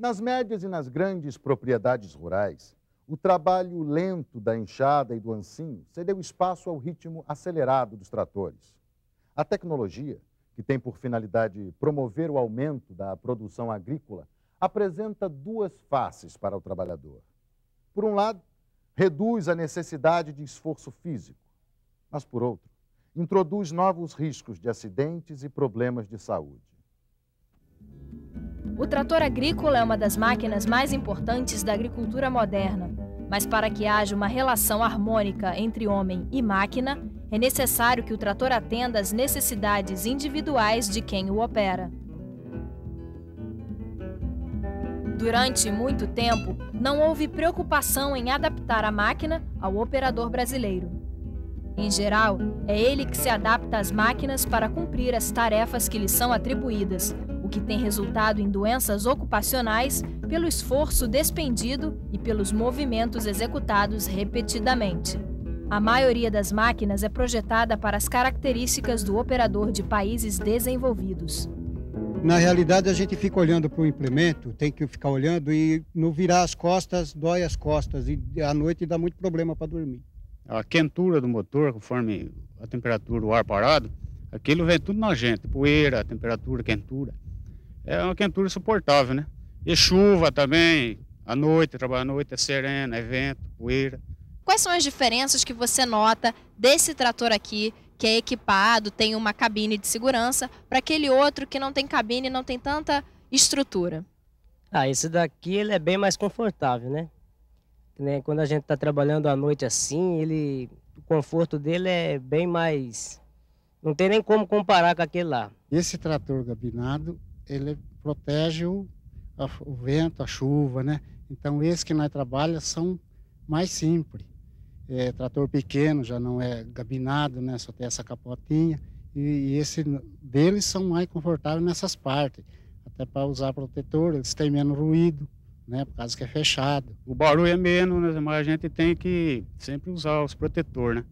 Nas médias e nas grandes propriedades rurais, o trabalho lento da enxada e do ancinho cedeu espaço ao ritmo acelerado dos tratores. A tecnologia, que tem por finalidade promover o aumento da produção agrícola, apresenta duas faces para o trabalhador. Por um lado, reduz a necessidade de esforço físico, mas, por outro, introduz novos riscos de acidentes e problemas de saúde. O trator agrícola é uma das máquinas mais importantes da agricultura moderna, mas para que haja uma relação harmônica entre homem e máquina, é necessário que o trator atenda às necessidades individuais de quem o opera. Durante muito tempo, não houve preocupação em adaptar a máquina ao operador brasileiro. Em geral, é ele que se adapta às máquinas para cumprir as tarefas que lhe são atribuídas, o que tem resultado em doenças ocupacionais pelo esforço despendido e pelos movimentos executados repetidamente. A maioria das máquinas é projetada para as características do operador de países desenvolvidos. Na realidade, a gente fica olhando para o implemento, tem que ficar olhando e não virar as costas, dói as costas e à noite dá muito problema para dormir. A quentura do motor, conforme a temperatura do ar parado, aquilo vem tudo nojento, poeira, temperatura, quentura. É uma quentura insuportável, né? E chuva também, à noite, trabalho à noite, é sereno, é vento, poeira. Quais são as diferenças que você nota desse trator aqui, que é equipado, tem uma cabine de segurança, para aquele outro que não tem cabine e não tem tanta estrutura? Esse daqui ele é bem mais confortável, né? Quando a gente está trabalhando à noite assim, o conforto dele é bem mais... Não tem nem como comparar com aquele lá. Esse trator gabinado, ele protege o vento, a chuva, né? Então, esses que nós trabalhamos são mais simples. Trator pequeno, já não é gabinado, né? Só tem essa capotinha. E esse deles são mais confortáveis nessas partes. Até para usar protetor, eles têm menos ruído, né? Por causa que é fechado. O barulho é menos, né? Mas a gente tem que sempre usar os protetores, né?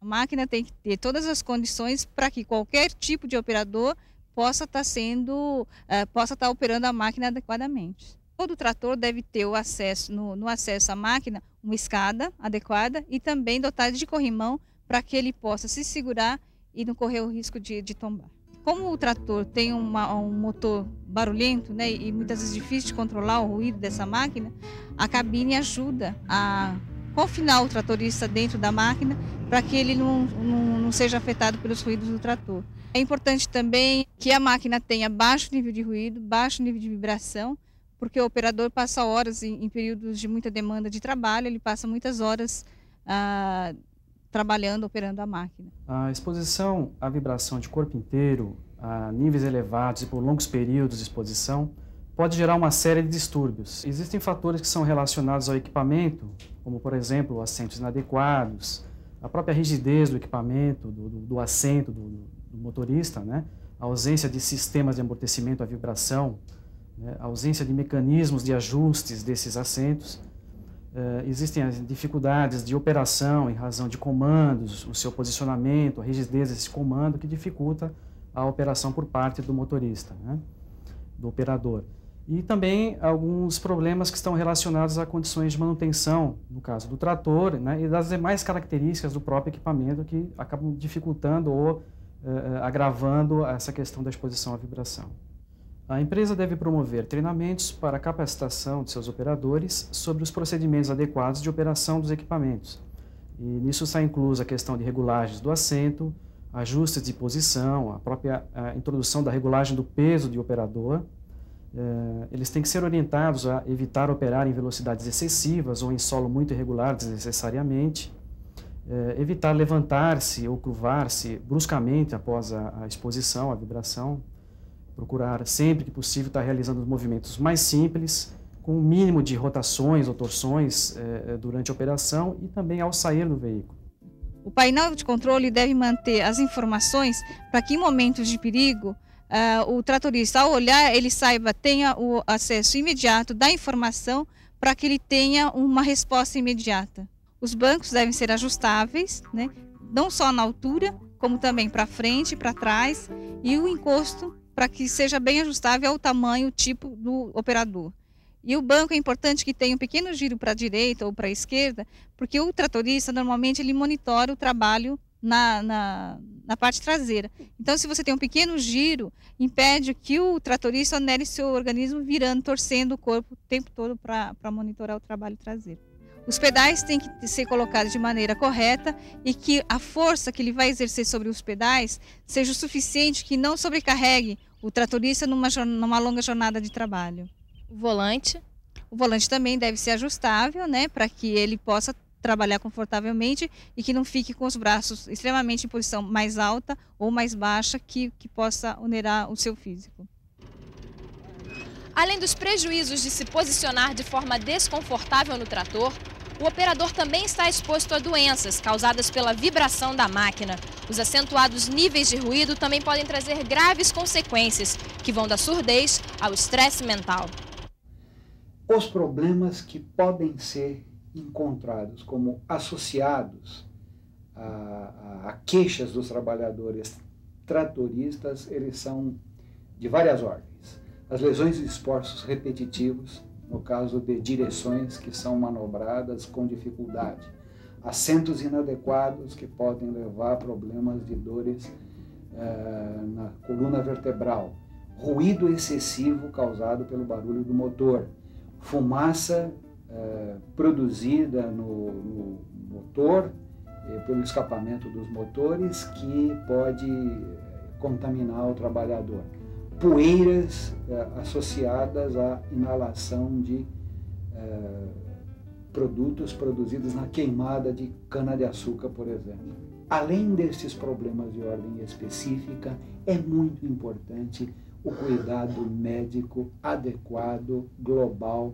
A máquina tem que ter todas as condições para que qualquer tipo de operador possa estar operando a máquina adequadamente. Todo trator deve ter o acesso, no acesso à máquina, uma escada adequada e também dotado de corrimão para que ele possa se segurar e não correr o risco de tombar. Como o trator tem um motor barulhento, né, e muitas vezes difícil de controlar o ruído dessa máquina, a cabine ajuda a confinar o tratorista dentro da máquina para que ele não seja afetado pelos ruídos do trator. É importante também que a máquina tenha baixo nível de ruído, baixo nível de vibração, porque o operador passa horas em períodos de muita demanda de trabalho, ele passa muitas horas trabalhando, operando a máquina. A exposição à vibração de corpo inteiro, a níveis elevados e por longos períodos de exposição, pode gerar uma série de distúrbios. Existem fatores que são relacionados ao equipamento, como, por exemplo, assentos inadequados, a própria rigidez do equipamento, do assento do motorista, né? A ausência de sistemas de amortecimento à vibração, né? A ausência de mecanismos de ajustes desses assentos. Existem as dificuldades de operação em razão de comandos, o seu posicionamento, a rigidez desse comando que dificulta a operação por parte do motorista, né? Do operador. E também alguns problemas que estão relacionados a condições de manutenção, no caso do trator, né? E das demais características do próprio equipamento que acabam dificultando ou agravando essa questão da exposição à vibração. A empresa deve promover treinamentos para a capacitação de seus operadores sobre os procedimentos adequados de operação dos equipamentos. E nisso está inclusa a questão de regulagens do assento, ajustes de posição, a própria introdução da regulagem do peso de operador. Eles têm que ser orientados a evitar operar em velocidades excessivas ou em solo muito irregular desnecessariamente, evitar levantar-se ou curvar-se bruscamente após a exposição à vibração, procurar sempre que possível estar realizando os movimentos mais simples, com o mínimo de rotações ou torções durante a operação e também ao sair do veículo. O painel de controle deve manter as informações para que em momentos de perigo o tratorista, ao olhar, ele tenha o acesso imediato da informação para que ele tenha uma resposta imediata. Os bancos devem ser ajustáveis, né? Não só na altura, como também para frente, para trás, e o encosto para que seja bem ajustável ao tamanho, tipo do operador. E o banco é importante que tenha um pequeno giro para a direita ou para a esquerda, porque o tratorista normalmente ele monitora o trabalho na parte traseira. Então, se você tem um pequeno giro, impede que o tratorista onere seu organismo virando, torcendo o corpo o tempo todo para monitorar o trabalho traseiro. Os pedais têm que ser colocados de maneira correta e que a força que ele vai exercer sobre os pedais seja o suficiente que não sobrecarregue o tratorista numa longa jornada de trabalho. O volante? O volante também deve ser ajustável, né, para que ele possa trabalhar confortavelmente e que não fique com os braços extremamente em posição mais alta ou mais baixa que possa onerar o seu físico. Além dos prejuízos de se posicionar de forma desconfortável no trator, o operador também está exposto a doenças causadas pela vibração da máquina. Os acentuados níveis de ruído também podem trazer graves consequências, que vão da surdez ao estresse mental. Os problemas que podem ser encontrados como associados a queixas dos trabalhadores tratoristas, eles são de várias ordens. As lesões de esforços repetitivos, no caso de direções que são manobradas com dificuldade, assentos inadequados que podem levar a problemas de dores na coluna vertebral, ruído excessivo causado pelo barulho do motor, fumaça produzida no motor, pelo escapamento dos motores, que pode contaminar o trabalhador. Poeiras associadas à inalação de produtos produzidos na queimada de cana-de-açúcar, por exemplo. Além desses problemas de ordem específica, é muito importante o cuidado médico adequado, global,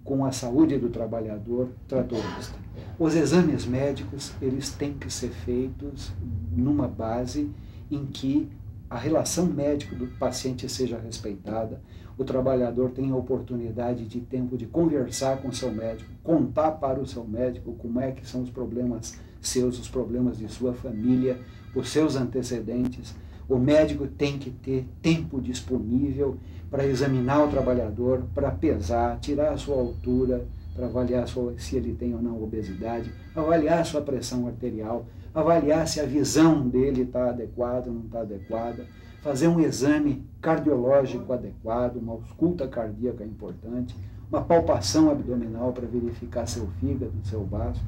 com a saúde do trabalhador tratorista. Os exames médicos, eles têm que ser feitos numa base em que a relação médico do paciente seja respeitada, o trabalhador tenha a oportunidade de tempo de conversar com o seu médico, contar para o seu médico como é que são os problemas seus, os problemas de sua família, os seus antecedentes. O médico tem que ter tempo disponível para examinar o trabalhador, para pesar, tirar a sua altura, para avaliar se ele tem ou não obesidade, avaliar a sua pressão arterial, avaliar se a visão dele está adequada ou não está adequada, fazer um exame cardiológico adequado, uma ausculta cardíaca importante, uma palpação abdominal para verificar seu fígado, seu baço.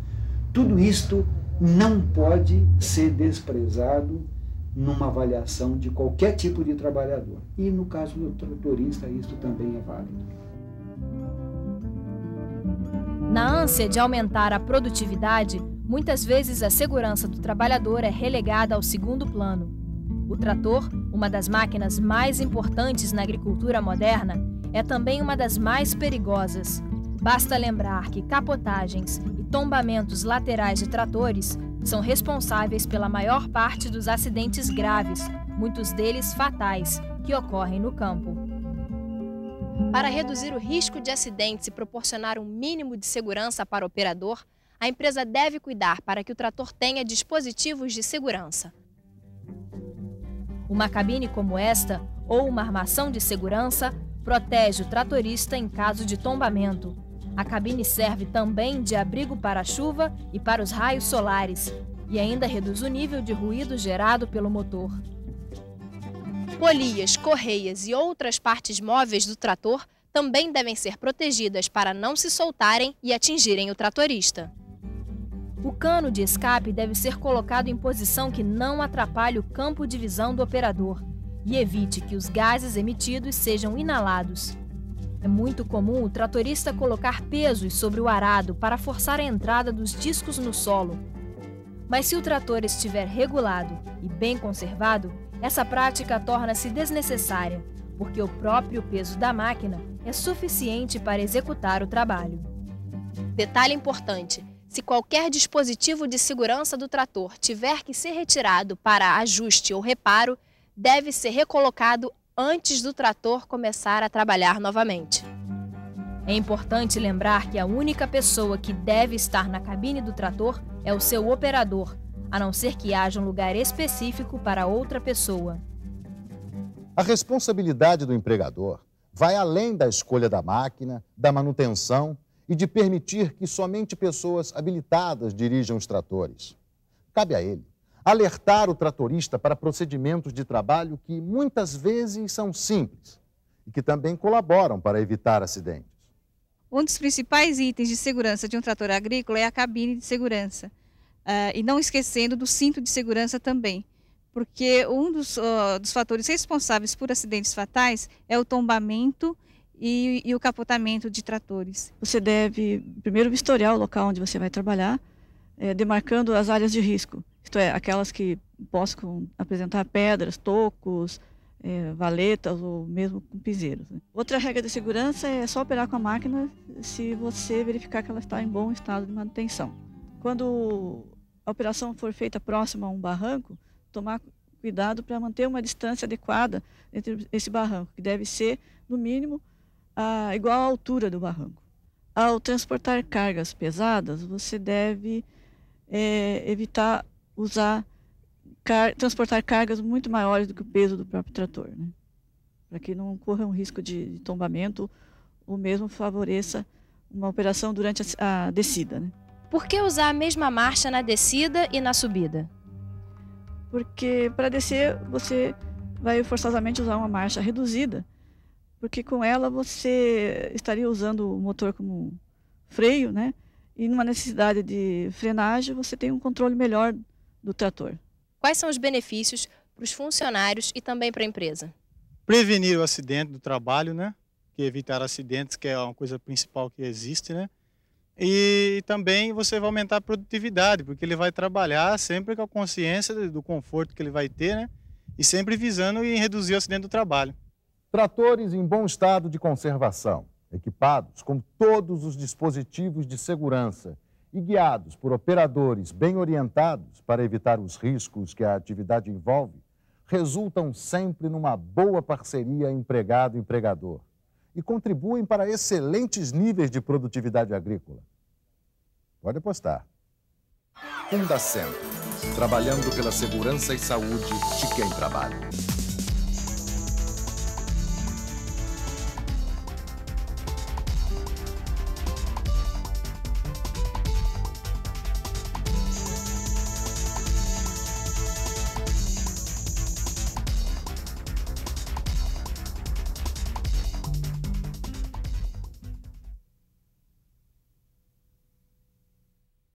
Tudo isto não pode ser desprezado numa avaliação de qualquer tipo de trabalhador. E no caso do tratorista, isso também é válido. Na ânsia de aumentar a produtividade, muitas vezes a segurança do trabalhador é relegada ao segundo plano. O trator, uma das máquinas mais importantes na agricultura moderna, é também uma das mais perigosas. Basta lembrar que capotagens e tombamentos laterais de tratores são responsáveis pela maior parte dos acidentes graves, muitos deles fatais, que ocorrem no campo. Para reduzir o risco de acidentes e proporcionar um mínimo de segurança para o operador, a empresa deve cuidar para que o trator tenha dispositivos de segurança. Uma cabine como esta, ou uma armação de segurança, protege o tratorista em caso de tombamento. A cabine serve também de abrigo para a chuva e para os raios solares, e ainda reduz o nível de ruído gerado pelo motor. Polias, correias e outras partes móveis do trator também devem ser protegidas para não se soltarem e atingirem o tratorista. O cano de escape deve ser colocado em posição que não atrapalhe o campo de visão do operador e evite que os gases emitidos sejam inalados. É muito comum o tratorista colocar pesos sobre o arado para forçar a entrada dos discos no solo. Mas se o trator estiver regulado e bem conservado, essa prática torna-se desnecessária, porque o próprio peso da máquina é suficiente para executar o trabalho. Detalhe importante: se qualquer dispositivo de segurança do trator tiver que ser retirado para ajuste ou reparo, deve ser recolocado antes do trator começar a trabalhar novamente. É importante lembrar que a única pessoa que deve estar na cabine do trator é o seu operador, a não ser que haja um lugar específico para outra pessoa. A responsabilidade do empregador vai além da escolha da máquina, da manutenção e de permitir que somente pessoas habilitadas dirijam os tratores. Cabe a ele alertar o tratorista para procedimentos de trabalho que muitas vezes são simples e que também colaboram para evitar acidentes. Um dos principais itens de segurança de um trator agrícola é a cabine de segurança. E não esquecendo do cinto de segurança também, porque um dos fatores responsáveis por acidentes fatais é o tombamento e o capotamento de tratores. Você deve primeiro vistoriar o local onde você vai trabalhar, demarcando as áreas de risco, isto é, aquelas que possam apresentar pedras, tocos, valetas ou mesmo com piseiros. Outra regra de segurança é só operar com a máquina se você verificar que ela está em bom estado de manutenção. Quando a operação for feita próxima a um barranco, tomar cuidado para manter uma distância adequada entre esse barranco, que deve ser, no mínimo, igual à altura do barranco. Ao transportar cargas pesadas, você deve evitar transportar cargas muito maiores do que o peso do próprio trator, né? Para que não corra um risco de tombamento ou mesmo favoreça uma operação durante a descida, né? Por que usar a mesma marcha na descida e na subida? Porque para descer você vai forçosamente usar uma marcha reduzida, porque com ela você estaria usando o motor como freio, né? E numa necessidade de frenagem você tem um controle melhor do trator. Quais são os benefícios para os funcionários e também para a empresa? Prevenir o acidente do trabalho, né? Que evitar acidentes, que é uma coisa principal que existe, né? E também você vai aumentar a produtividade, porque ele vai trabalhar sempre com a consciência do conforto que ele vai ter, né? E sempre visando em reduzir o acidente do trabalho. Tratores em bom estado de conservação, equipados com todos os dispositivos de segurança e guiados por operadores bem orientados para evitar os riscos que a atividade envolve, resultam sempre numa boa parceria empregado-empregador e contribuem para excelentes níveis de produtividade agrícola. Pode apostar. Fundacentro, trabalhando pela segurança e saúde de quem trabalha.